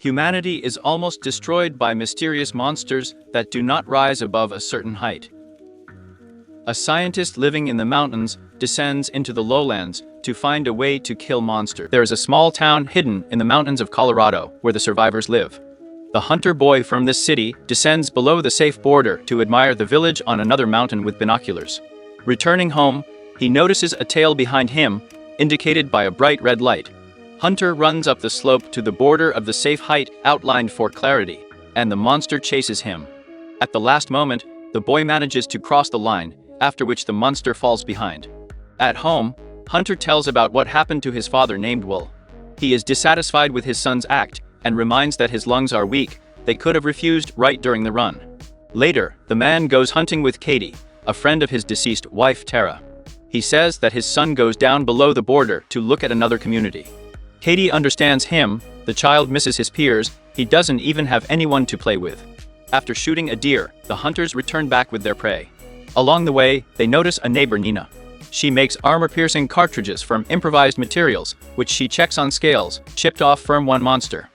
Humanity is almost destroyed by mysterious monsters that do not rise above a certain height. A scientist living in the mountains descends into the lowlands to find a way to kill monsters. There is a small town hidden in the mountains of Colorado where the survivors live. The hunter boy from this city descends below the safe border to admire the village on another mountain with binoculars. Returning home, he notices a tail behind him, indicated by a bright red light. Hunter runs up the slope to the border of the safe height outlined for clarity, and the monster chases him. At the last moment, the boy manages to cross the line, after which the monster falls behind. At home, Hunter tells about what happened to his father named Will. He is dissatisfied with his son's act and reminds that his lungs are weak. They could have refused right during the run. Later, the man goes hunting with Katie, a friend of his deceased wife Tara. He says that his son goes down below the border to look at another community. Katie understands him. The child misses his peers. He doesn't even have anyone to play with. After shooting a deer, the hunters return back with their prey. Along the way, they notice a neighbor, Nina. She makes armor-piercing cartridges from improvised materials, which she checks on scales, chipped off from one monster.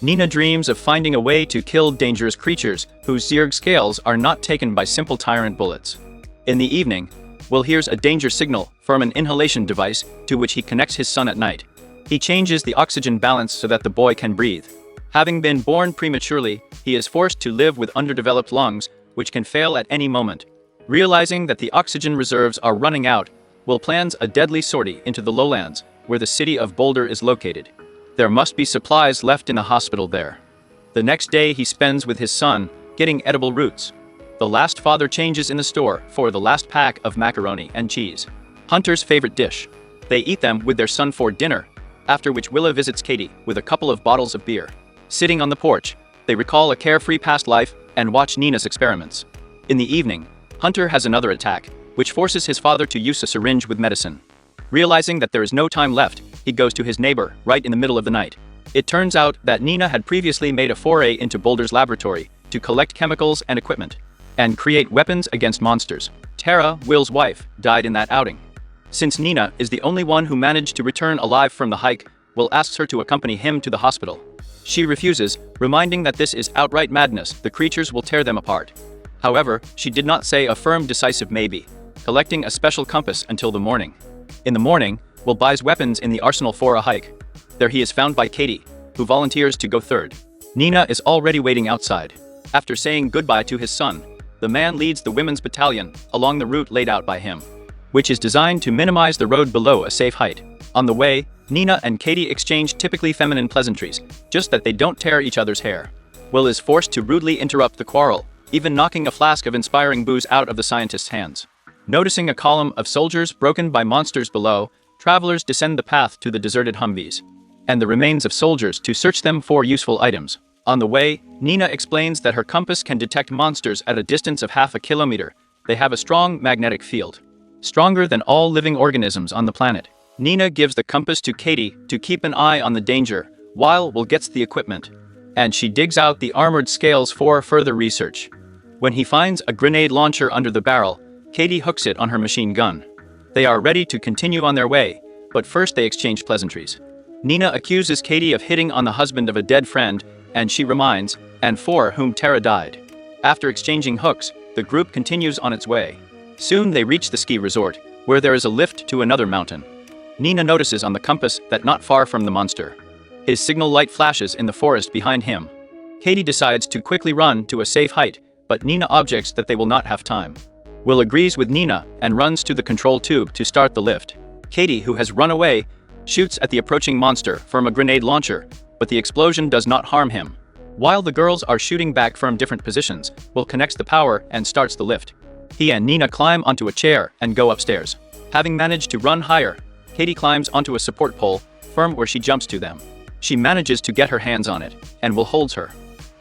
Nina dreams of finding a way to kill dangerous creatures whose Zerg scales are not taken by simple tyrant bullets. In the evening, Will hears a danger signal from an inhalation device to which he connects his son at night. He changes the oxygen balance so that the boy can breathe. Having been born prematurely, he is forced to live with underdeveloped lungs, which can fail at any moment. Realizing that the oxygen reserves are running out, Will plans a deadly sortie into the lowlands, where the city of Boulder is located. There must be supplies left in a hospital there. The next day he spends with his son, getting edible roots. The last father changes in the store for the last pack of macaroni and cheese, Hunter's favorite dish. They eat them with their son for dinner, after which Willa visits Katie with a couple of bottles of beer. Sitting on the porch, they recall a carefree past life and watch Nina's experiments. In the evening, Hunter has another attack, which forces his father to use a syringe with medicine. Realizing that there is no time left, he goes to his neighbor right in the middle of the night. It turns out that Nina had previously made a foray into Boulder's laboratory to collect chemicals and equipment, and create weapons against monsters. Tara, Will's wife, died in that outing. Since Nina is the only one who managed to return alive from the hike, Will asks her to accompany him to the hospital. She refuses, reminding that this is outright madness, the creatures will tear them apart. However, she did not say a firm, decisive maybe, collecting a special compass until the morning. In the morning, Will buys weapons in the arsenal for a hike. There he is found by Katie, who volunteers to go third. Nina is already waiting outside. After saying goodbye to his son, the man leads the women's battalion along the route laid out by him, which is designed to minimize the road below a safe height. On the way, Nina and Katie exchange typically feminine pleasantries, just that they don't tear each other's hair. Will is forced to rudely interrupt the quarrel, even knocking a flask of inspiring booze out of the scientist's hands. Noticing a column of soldiers broken by monsters below, travelers descend the path to the deserted Humvees and the remains of soldiers to search them for useful items. On the way, Nina explains that her compass can detect monsters at a distance of half a kilometer. They have a strong magnetic field, stronger than all living organisms on the planet. Nina gives the compass to Katie to keep an eye on the danger, while Will gets the equipment, and she digs out the armored scales for further research. When he finds a grenade launcher under the barrel, Katie hooks it on her machine gun. They are ready to continue on their way, but first they exchange pleasantries. Nina accuses Katie of hitting on the husband of a dead friend, and she reminds, and for whom Tara died. After exchanging hooks, the group continues on its way. Soon they reach the ski resort, where there is a lift to another mountain. Nina notices on the compass that not far from the monster, his signal light flashes in the forest behind him. Katie decides to quickly run to a safe height, but Nina objects that they will not have time. Will agrees with Nina and runs to the control tube to start the lift. Katie, who has run away, shoots at the approaching monster from a grenade launcher, but the explosion does not harm him. While the girls are shooting back from different positions, Will connects the power and starts the lift. He and Nina climb onto a chair and go upstairs. Having managed to run higher, Katie climbs onto a support pole, firm where she jumps to them. She manages to get her hands on it, and Will holds her.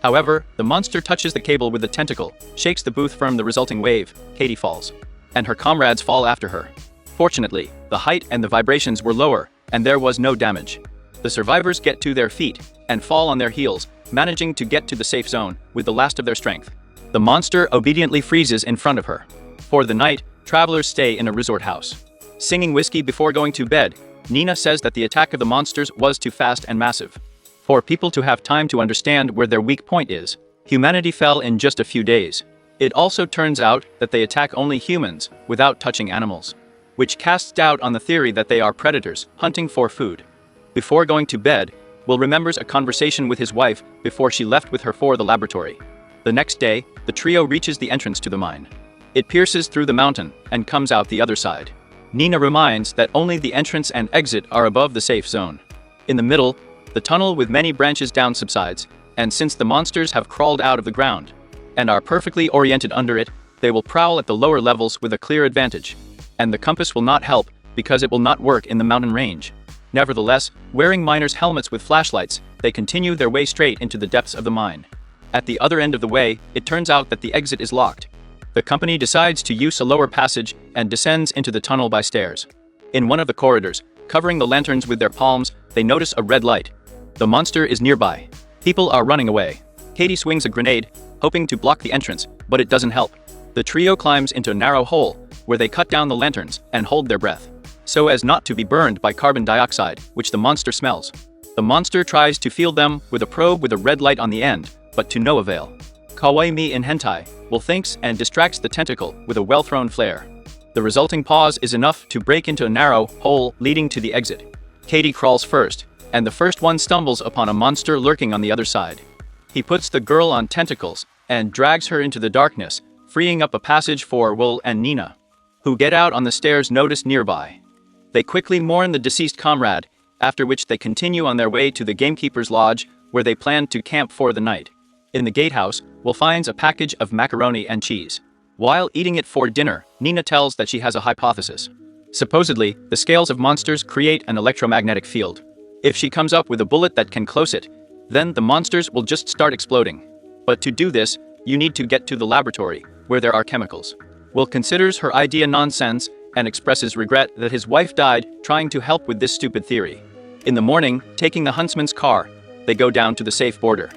However, the monster touches the cable with the tentacle, shakes the booth from the resulting wave. Katie falls, and her comrades fall after her. Fortunately, the height and the vibrations were lower, and there was no damage. The survivors get to their feet and fall on their heels, managing to get to the safe zone with the last of their strength. The monster obediently freezes in front of her. For the night, travelers stay in a resort house. Singing whiskey before going to bed, Nina says that the attack of the monsters was too fast and massive. For people to have time to understand where their weak point is, humanity fell in just a few days. It also turns out that they attack only humans, without touching animals, which casts doubt on the theory that they are predators, hunting for food. Before going to bed, Will remembers a conversation with his wife before she left with her for the laboratory. The next day, the trio reaches the entrance to the mine. It pierces through the mountain and comes out the other side. Nina reminds that only the entrance and exit are above the safe zone. In the middle, the tunnel with many branches down subsides, and since the monsters have crawled out of the ground and are perfectly oriented under it, they will prowl at the lower levels with a clear advantage. And the compass will not help because it will not work in the mountain range. Nevertheless, wearing miners' helmets with flashlights, they continue their way straight into the depths of the mine. At the other end of the way, it turns out that the exit is locked. The company decides to use a lower passage and descends into the tunnel by stairs. In one of the corridors, covering the lanterns with their palms, they notice a red light. The monster is nearby. People are running away. Katie swings a grenade, hoping to block the entrance, but it doesn't help. The trio climbs into a narrow hole, where they cut down the lanterns and hold their breath, so as not to be burned by carbon dioxide, which the monster smells. The monster tries to feel them with a probe with a red light on the end, but to no avail. Kawaii me in hentai, Will thinks and distracts the tentacle with a well-thrown flare. The resulting pause is enough to break into a narrow hole leading to the exit. Katie crawls first, and the first one stumbles upon a monster lurking on the other side. He puts the girl on tentacles and drags her into the darkness, freeing up a passage for Will and Nina, who get out on the stairs noticed nearby. They quickly mourn the deceased comrade, after which they continue on their way to the gamekeeper's lodge, where they plan to camp for the night. In the gatehouse, Will finds a package of macaroni and cheese. While eating it for dinner, Nina tells that she has a hypothesis. Supposedly, the scales of monsters create an electromagnetic field. If she comes up with a bullet that can close it, then the monsters will just start exploding. But to do this, you need to get to the laboratory, where there are chemicals. Will considers her idea nonsense and expresses regret that his wife died trying to help with this stupid theory. In the morning, taking the huntsman's car, they go down to the safe border.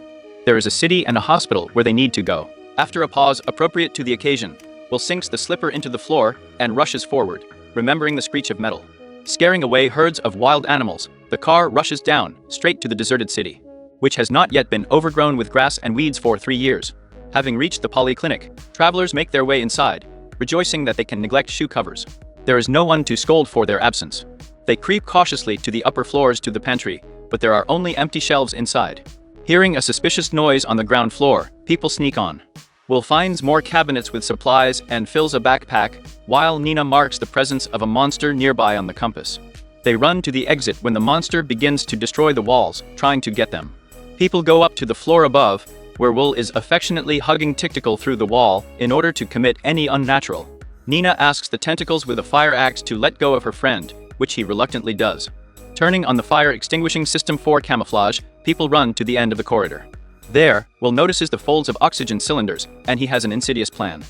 There is a city and a hospital where they need to go. After a pause appropriate to the occasion, Will sinks the slipper into the floor and rushes forward, remembering the screech of metal. Scaring away herds of wild animals, the car rushes down, straight to the deserted city, which has not yet been overgrown with grass and weeds for 3 years. Having reached the polyclinic, travelers make their way inside, rejoicing that they can neglect shoe covers. There is no one to scold for their absence. They creep cautiously to the upper floors to the pantry, but there are only empty shelves inside. Hearing a suspicious noise on the ground floor, people sneak on. Will finds more cabinets with supplies and fills a backpack, while Nina marks the presence of a monster nearby on the compass. They run to the exit when the monster begins to destroy the walls, trying to get them. People go up to the floor above, where Will is affectionately hugging Tictical through the wall in order to commit any unnatural. Nina asks the tentacles with a fire axe to let go of her friend, which he reluctantly does. Turning on the fire extinguishing system for camouflage, people run to the end of the corridor. There, Will notices the folds of oxygen cylinders, and he has an insidious plan.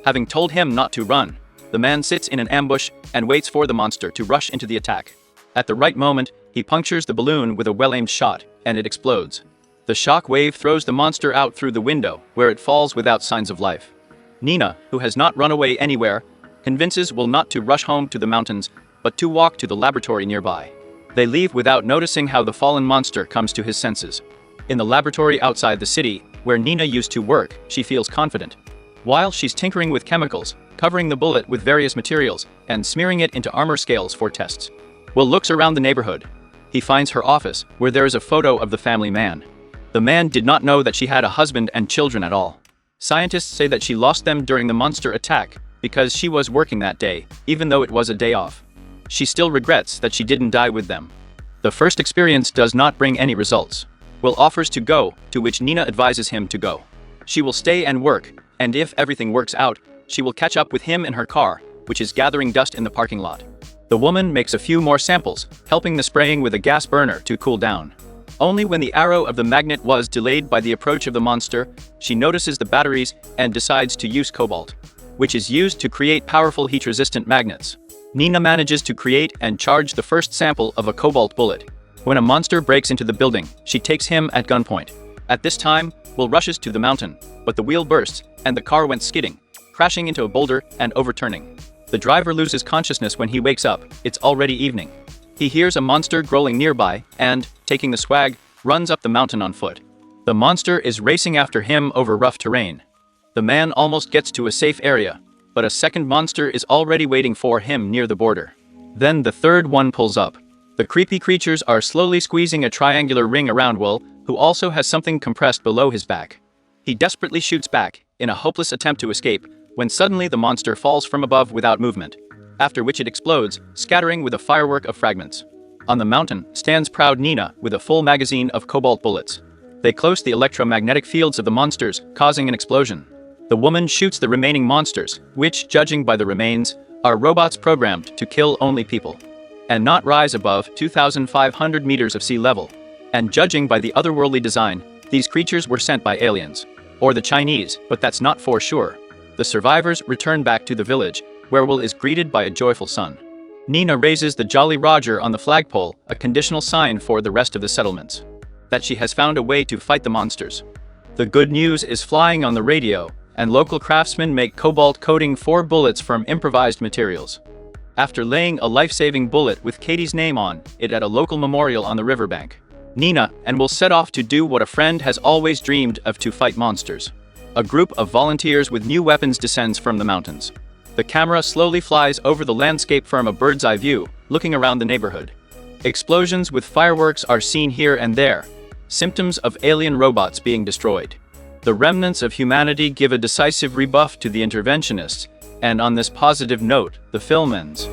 Having told him not to run, the man sits in an ambush and waits for the monster to rush into the attack. At the right moment, he punctures the balloon with a well-aimed shot, and it explodes. The shock wave throws the monster out through the window, where it falls without signs of life. Nina, who has not run away anywhere, convinces Will not to rush home to the mountains, but to walk to the laboratory nearby. They leave without noticing how the fallen monster comes to his senses. In the laboratory outside the city, where Nina used to work, she feels confident. While she's tinkering with chemicals, covering the bullet with various materials, and smearing it into armor scales for tests. Will looks around the neighborhood. He finds her office, where there is a photo of the family man. The man did not know that she had a husband and children at all. Scientists say that she lost them during the monster attack, because she was working that day, even though it was a day off. She still regrets that she didn't die with them. The first experience does not bring any results. Will offers to go, to which Nina advises him to go. She will stay and work, and if everything works out, she will catch up with him in her car, which is gathering dust in the parking lot. The woman makes a few more samples, helping the spraying with a gas burner to cool down. Only when the arrow of the magnet was delayed by the approach of the monster, she notices the batteries and decides to use cobalt, which is used to create powerful heat-resistant magnets. Nina manages to create and charge the first sample of a cobalt bullet. When a monster breaks into the building, she takes him at gunpoint. At this time, Will rushes to the mountain, but the wheel bursts, and the car went skidding, crashing into a boulder and overturning. The driver loses consciousness when he wakes up. It's already evening. He hears a monster growling nearby and, taking the swag, runs up the mountain on foot. The monster is racing after him over rough terrain. The man almost gets to a safe area, but a second monster is already waiting for him near the border. Then the third one pulls up. The creepy creatures are slowly squeezing a triangular ring around Will, who also has something compressed below his back. He desperately shoots back, in a hopeless attempt to escape, when suddenly the monster falls from above without movement, after which it explodes, scattering with a firework of fragments. On the mountain stands proud Nina with a full magazine of cobalt bullets. They close the electromagnetic fields of the monsters, causing an explosion. The woman shoots the remaining monsters, which, judging by the remains, are robots programmed to kill only people, and not rise above 2,500 meters of sea level. And judging by the otherworldly design, these creatures were sent by aliens. Or the Chinese, but that's not for sure. The survivors return back to the village, where Will is greeted by a joyful son. Nina raises the Jolly Roger on the flagpole, a conditional sign for the rest of the settlements that she has found a way to fight the monsters. The good news is flying on the radio, and local craftsmen make cobalt coating 4 bullets from improvised materials. After laying a life-saving bullet with Katie's name on it at a local memorial on the riverbank, Nina and Will set off to do what a friend has always dreamed of, to fight monsters. A group of volunteers with new weapons descends from the mountains. The camera slowly flies over the landscape from a bird's-eye view, looking around the neighborhood. Explosions with fireworks are seen here and there, symptoms of alien robots being destroyed. The remnants of humanity give a decisive rebuff to the interventionists, and on this positive note, the film ends.